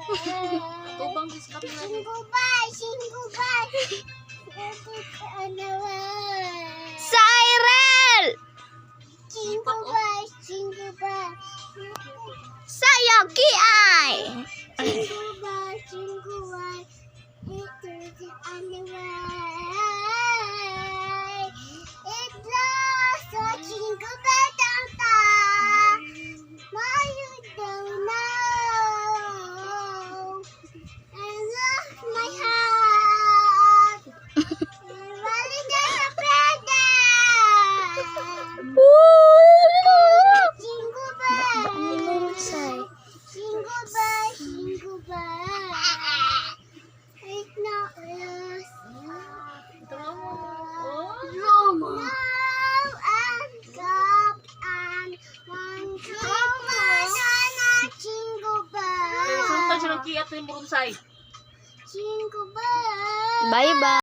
Tubang diskat na. Cyril! Saya kiai. Sunta siya ng kiat yung bonsai. Bye bye.